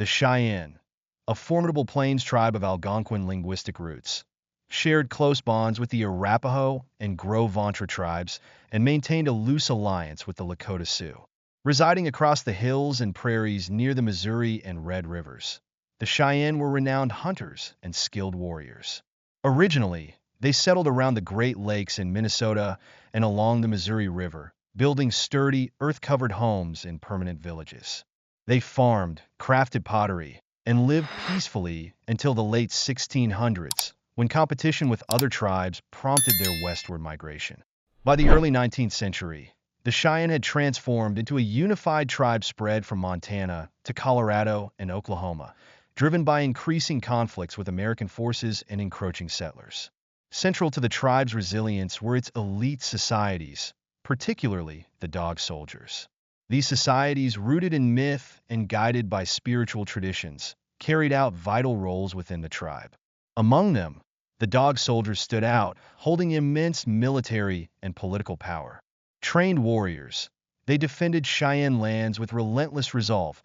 The Cheyenne, a formidable plains tribe of Algonquin linguistic roots, shared close bonds with the Arapaho and Gros Ventre tribes and maintained a loose alliance with the Lakota Sioux. Residing across the hills and prairies near the Missouri and Red Rivers, the Cheyenne were renowned hunters and skilled warriors. Originally, they settled around the Great Lakes in Minnesota and along the Missouri River, building sturdy, earth-covered homes in permanent villages. They farmed, crafted pottery, and lived peacefully until the late 1600s, when competition with other tribes prompted their westward migration. By the early 19th century, the Cheyenne had transformed into a unified tribe spread from Montana to Colorado and Oklahoma, driven by increasing conflicts with American forces and encroaching settlers. Central to the tribe's resilience were its elite societies, particularly the Dog Soldiers. These societies, rooted in myth and guided by spiritual traditions, carried out vital roles within the tribe. Among them, the Dog Soldiers stood out, holding immense military and political power. Trained warriors, they defended Cheyenne lands with relentless resolve,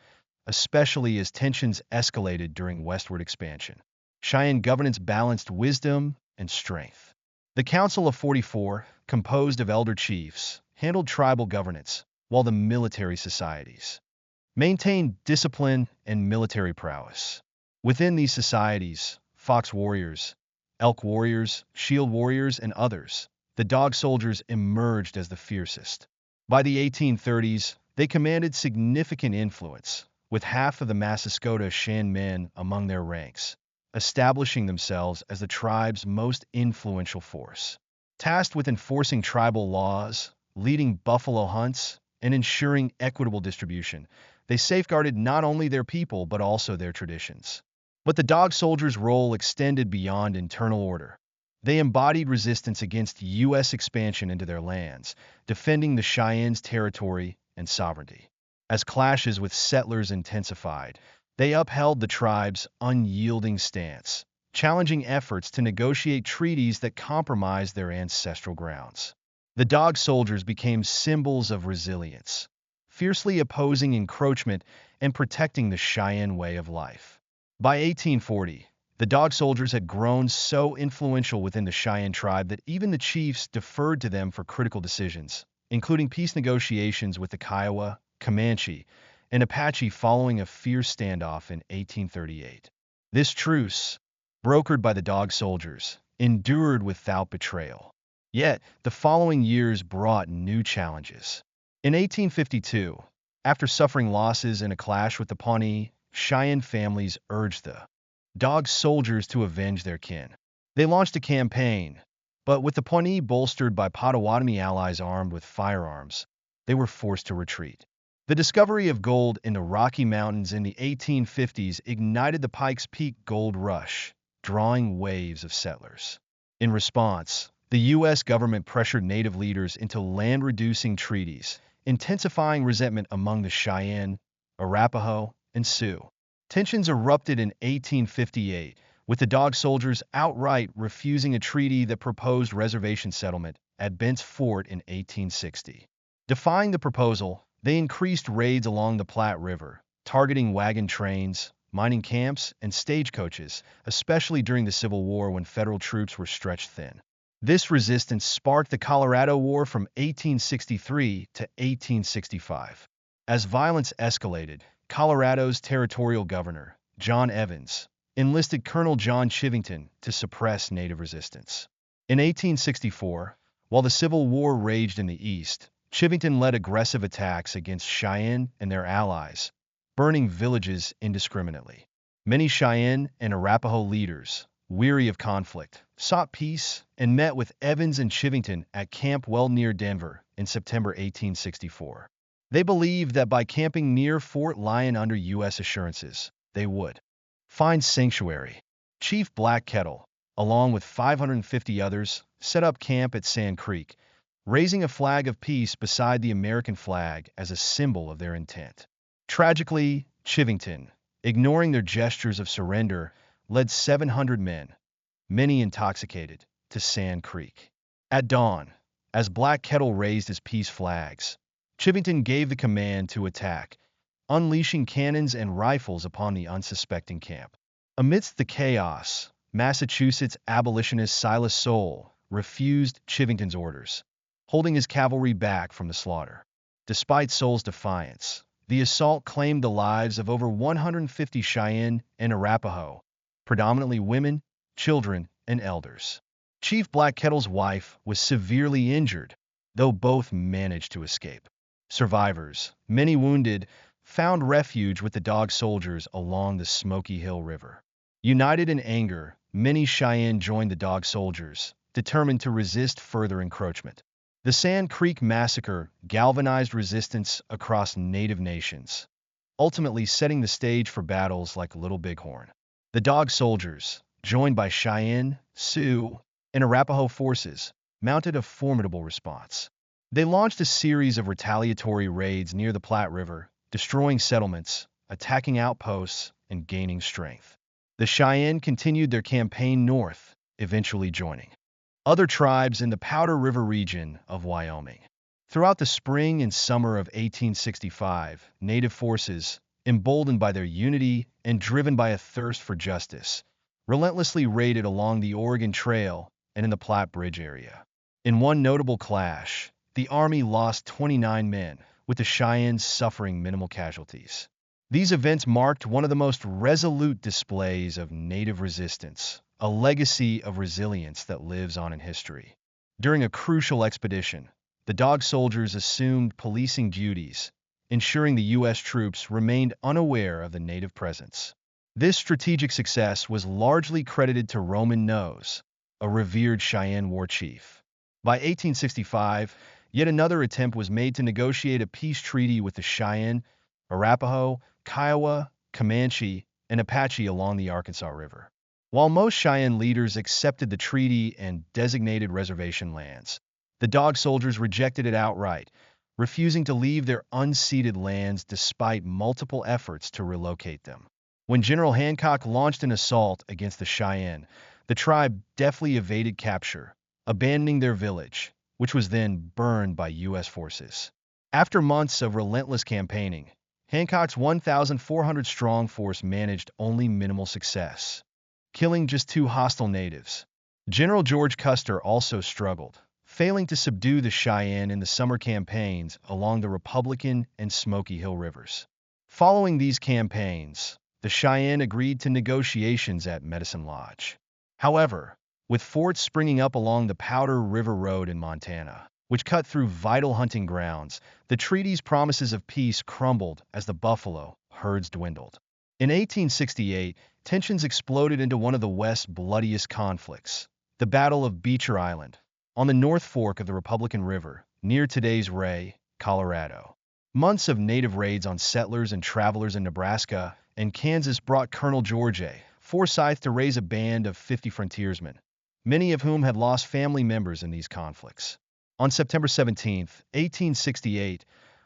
especially as tensions escalated during westward expansion. Cheyenne governance balanced wisdom and strength. The Council of 44, composed of elder chiefs, handled tribal governance, while the military societies maintained discipline and military prowess. Within these societies, fox warriors, elk warriors, shield warriors, and others, the Dog Soldiers emerged as the fiercest. By the 1830s, they commanded significant influence, with half of the Massasoit Cheyenne men among their ranks, establishing themselves as the tribe's most influential force. Tasked with enforcing tribal laws, leading buffalo hunts, and ensuring equitable distribution, they safeguarded not only their people but also their traditions. But the Dog Soldiers' role extended beyond internal order. They embodied resistance against U.S. expansion into their lands, defending the Cheyenne's territory and sovereignty. As clashes with settlers intensified, they upheld the tribe's unyielding stance, challenging efforts to negotiate treaties that compromised their ancestral grounds. The Dog Soldiers became symbols of resilience, fiercely opposing encroachment and protecting the Cheyenne way of life. By 1840, the Dog Soldiers had grown so influential within the Cheyenne tribe that even the chiefs deferred to them for critical decisions, including peace negotiations with the Kiowa, Comanche, and Apache following a fierce standoff in 1838. This truce, brokered by the Dog Soldiers, endured without betrayal. Yet, the following years brought new challenges. In 1852, after suffering losses in a clash with the Pawnee, Cheyenne families urged the Dog Soldiers to avenge their kin. They launched a campaign, but with the Pawnee bolstered by Potawatomi allies armed with firearms, they were forced to retreat. The discovery of gold in the Rocky Mountains in the 1850s ignited the Pikes Peak gold rush, drawing waves of settlers. In response, the U.S. government pressured Native leaders into land-reducing treaties, intensifying resentment among the Cheyenne, Arapaho, and Sioux. Tensions erupted in 1858, with the Dog Soldiers outright refusing a treaty that proposed reservation settlement at Bent's Fort in 1860. Defying the proposal, they increased raids along the Platte River, targeting wagon trains, mining camps, and stagecoaches, especially during the Civil War when federal troops were stretched thin. This resistance sparked the Colorado War from 1863 to 1865. As violence escalated, Colorado's territorial governor, John Evans, enlisted Colonel John Chivington to suppress Native resistance. In 1864, while the Civil War raged in the East, Chivington led aggressive attacks against Cheyenne and their allies, burning villages indiscriminately. Many Cheyenne and Arapaho leaders, weary of conflict, sought peace and met with Evans and Chivington at Camp Well near Denver in September 1864. They believed that by camping near Fort Lyon under U.S. assurances, they would find sanctuary. Chief Black Kettle, along with 550 others, set up camp at Sand Creek, raising a flag of peace beside the American flag as a symbol of their intent. Tragically, Chivington, ignoring their gestures of surrender, led 700 men, many intoxicated, to Sand Creek. At dawn, as Black Kettle raised his peace flags, Chivington gave the command to attack, unleashing cannons and rifles upon the unsuspecting camp. Amidst the chaos, Massachusetts abolitionist Silas Sowell refused Chivington's orders, holding his cavalry back from the slaughter. Despite Sowell's defiance, the assault claimed the lives of over 150 Cheyenne and Arapaho, predominantly women, children, and elders. Chief Black Kettle's wife was severely injured, though both managed to escape. Survivors, many wounded, found refuge with the Dog Soldiers along the Smoky Hill River. United in anger, many Cheyenne joined the Dog Soldiers, determined to resist further encroachment. The Sand Creek Massacre galvanized resistance across Native nations, ultimately setting the stage for battles like Little Bighorn. The Dog Soldiers, joined by Cheyenne, Sioux, and Arapaho forces, mounted a formidable response. They launched a series of retaliatory raids near the Platte River, destroying settlements, attacking outposts, and gaining strength. The Cheyenne continued their campaign north, eventually joining other tribes in the Powder River region of Wyoming. Throughout the spring and summer of 1865, Native forces, emboldened by their unity and driven by a thirst for justice, relentlessly raided along the Oregon Trail and in the Platte Bridge area. In one notable clash, the Army lost 29 men, with the Cheyennes suffering minimal casualties. These events marked one of the most resolute displays of Native resistance, a legacy of resilience that lives on in history. During a crucial expedition, the Dog Soldiers assumed policing duties, ensuring the U.S. troops remained unaware of the Native presence. This strategic success was largely credited to Roman Nose, a revered Cheyenne war chief. By 1865, yet another attempt was made to negotiate a peace treaty with the Cheyenne, Arapaho, Kiowa, Comanche, and Apache along the Arkansas River. While most Cheyenne leaders accepted the treaty and designated reservation lands, the Dog Soldiers rejected it outright, refusing to leave their unceded lands despite multiple efforts to relocate them. When General Hancock launched an assault against the Cheyenne, the tribe deftly evaded capture, abandoning their village, which was then burned by U.S. forces. After months of relentless campaigning, Hancock's 1,400-strong force managed only minimal success, killing just 2 hostile natives. General George Custer also struggled, failing to subdue the Cheyenne in the summer campaigns along the Republican and Smoky Hill rivers. Following these campaigns, the Cheyenne agreed to negotiations at Medicine Lodge. However, with forts springing up along the Powder River Road in Montana, which cut through vital hunting grounds, the treaty's promises of peace crumbled as the buffalo herds dwindled. In 1868, tensions exploded into one of the West's bloodiest conflicts, the Battle of Beecher Island, on the North Fork of the Republican River, near today's Ray, Colorado. Months of Native raids on settlers and travelers in Nebraska and Kansas brought Colonel George A. Forsyth to raise a band of 50 frontiersmen, many of whom had lost family members in these conflicts. On September 17, 1868,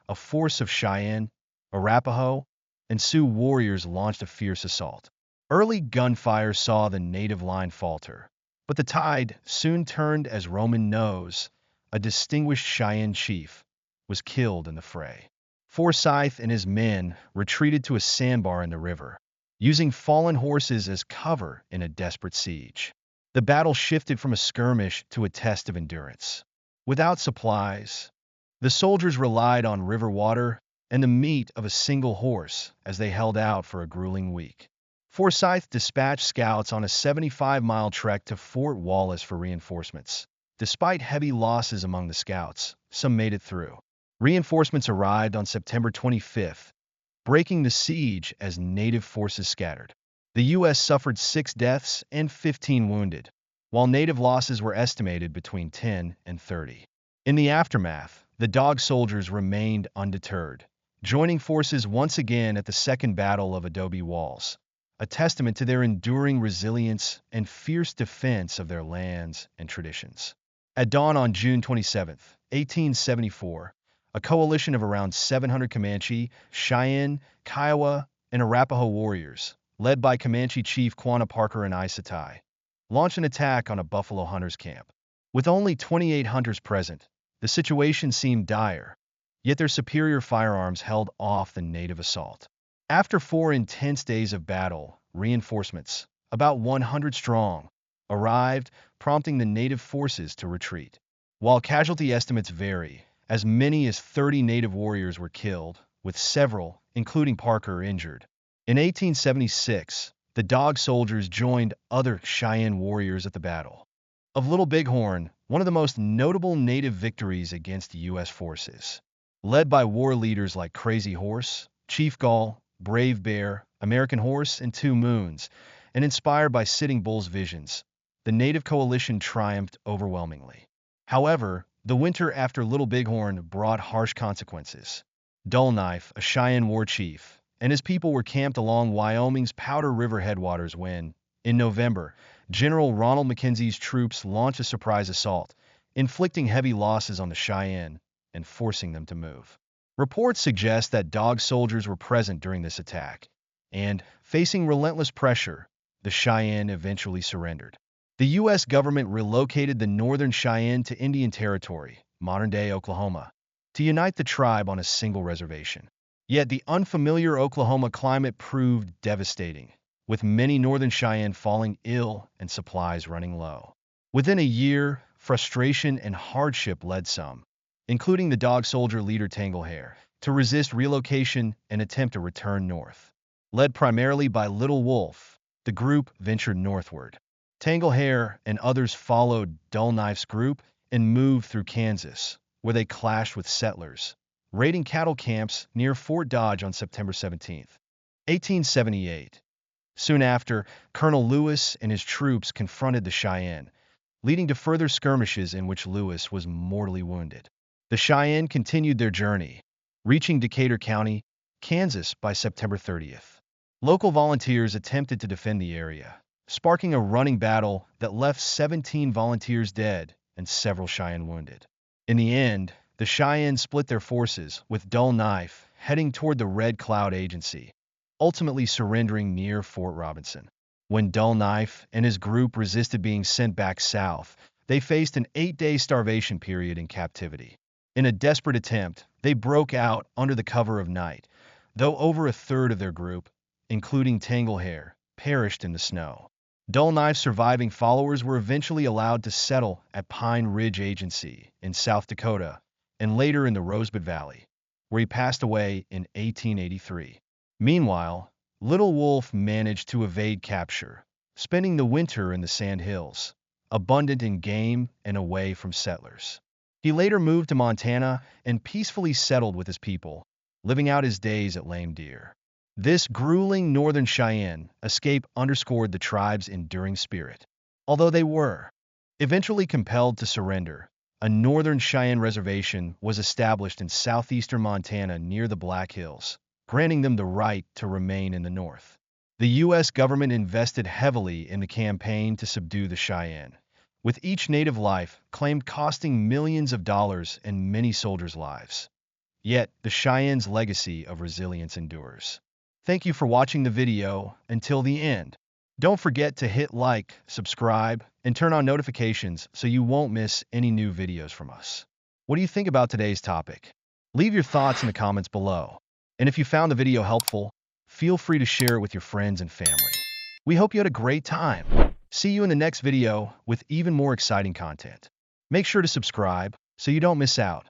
a force of Cheyenne, Arapaho, and Sioux warriors launched a fierce assault. Early gunfire saw the Native line falter, but the tide soon turned as Roman Nose, a distinguished Cheyenne chief, was killed in the fray. Forsyth and his men retreated to a sandbar in the river, using fallen horses as cover in a desperate siege. The battle shifted from a skirmish to a test of endurance. Without supplies, the soldiers relied on river water and the meat of a single horse as they held out for a grueling week. Forsyth dispatched scouts on a 75-mile trek to Fort Wallace for reinforcements. Despite heavy losses among the scouts, some made it through. Reinforcements arrived on September 25th, breaking the siege as Native forces scattered. The U.S. suffered 6 deaths and 15 wounded, while Native losses were estimated between 10 and 30. In the aftermath, the Dog Soldiers remained undeterred, joining forces once again at the Second Battle of Adobe Walls, a testament to their enduring resilience and fierce defense of their lands and traditions. At dawn on June 27, 1874, a coalition of around 700 Comanche, Cheyenne, Kiowa, and Arapaho warriors, led by Comanche chief Quanah Parker and Isatai, launched an attack on a buffalo hunters camp. With only 28 hunters present, the situation seemed dire, yet their superior firearms held off the native assault. After 4 intense days of battle, reinforcements, about 100 strong, arrived, prompting the native forces to retreat. While casualty estimates vary, as many as 30 native warriors were killed, with several, including Parker, injured. In 1876, the Dog Soldiers joined other Cheyenne warriors at the Battle of Little Bighorn, one of the most notable native victories against U.S. forces. Led by war leaders like Crazy Horse, Chief Gall, Brave Bear, American Horse, and Two Moons, and inspired by Sitting Bull's visions, the native coalition triumphed overwhelmingly. However, the winter after Little Bighorn brought harsh consequences. Dull Knife, a Cheyenne war chief, and his people were camped along Wyoming's Powder River headwaters when, in November, General Ronald Mackenzie's troops launched a surprise assault, inflicting heavy losses on the Cheyenne and forcing them to move. Reports suggest that Dog Soldiers were present during this attack, and, facing relentless pressure, the Cheyenne eventually surrendered. The U.S. government relocated the Northern Cheyenne to Indian Territory, modern-day Oklahoma, to unite the tribe on a single reservation. Yet the unfamiliar Oklahoma climate proved devastating, with many Northern Cheyenne falling ill and supplies running low. Within a year, frustration and hardship led some, including the Dog Soldier leader Tanglehair, to resist relocation and attempt to return north. Led primarily by Little Wolf, the group ventured northward. Tanglehair and others followed Dull Knife's group and moved through Kansas, where they clashed with settlers, raiding cattle camps near Fort Dodge on September 17, 1878. Soon after, Colonel Lewis and his troops confronted the Cheyenne, leading to further skirmishes in which Lewis was mortally wounded. The Cheyenne continued their journey, reaching Decatur County, Kansas by September 30th. Local volunteers attempted to defend the area, sparking a running battle that left 17 volunteers dead and several Cheyenne wounded. In the end, the Cheyenne split their forces, with Dull Knife heading toward the Red Cloud Agency, ultimately surrendering near Fort Robinson. When Dull Knife and his group resisted being sent back south, they faced an 8-day starvation period in captivity. In a desperate attempt, they broke out under the cover of night, though over a third of their group, including Tanglehair, perished in the snow. Dull Knife's surviving followers were eventually allowed to settle at Pine Ridge Agency in South Dakota and later in the Rosebud Valley, where he passed away in 1883. Meanwhile, Little Wolf managed to evade capture, spending the winter in the Sand Hills, abundant in game and away from settlers. He later moved to Montana and peacefully settled with his people, living out his days at Lame Deer. This grueling Northern Cheyenne escape underscored the tribe's enduring spirit. Although they were eventually compelled to surrender, a Northern Cheyenne reservation was established in southeastern Montana near the Black Hills, granting them the right to remain in the north. The U.S. government invested heavily in the campaign to subdue the Cheyenne, with each native life claimed costing millions of dollars and many soldiers' lives. Yet, the Cheyenne's legacy of resilience endures. Thank you for watching the video until the end. Don't forget to hit like, subscribe, and turn on notifications so you won't miss any new videos from us. What do you think about today's topic? Leave your thoughts in the comments below. And if you found the video helpful, feel free to share it with your friends and family. We hope you had a great time. See you in the next video with even more exciting content. Make sure to subscribe so you don't miss out.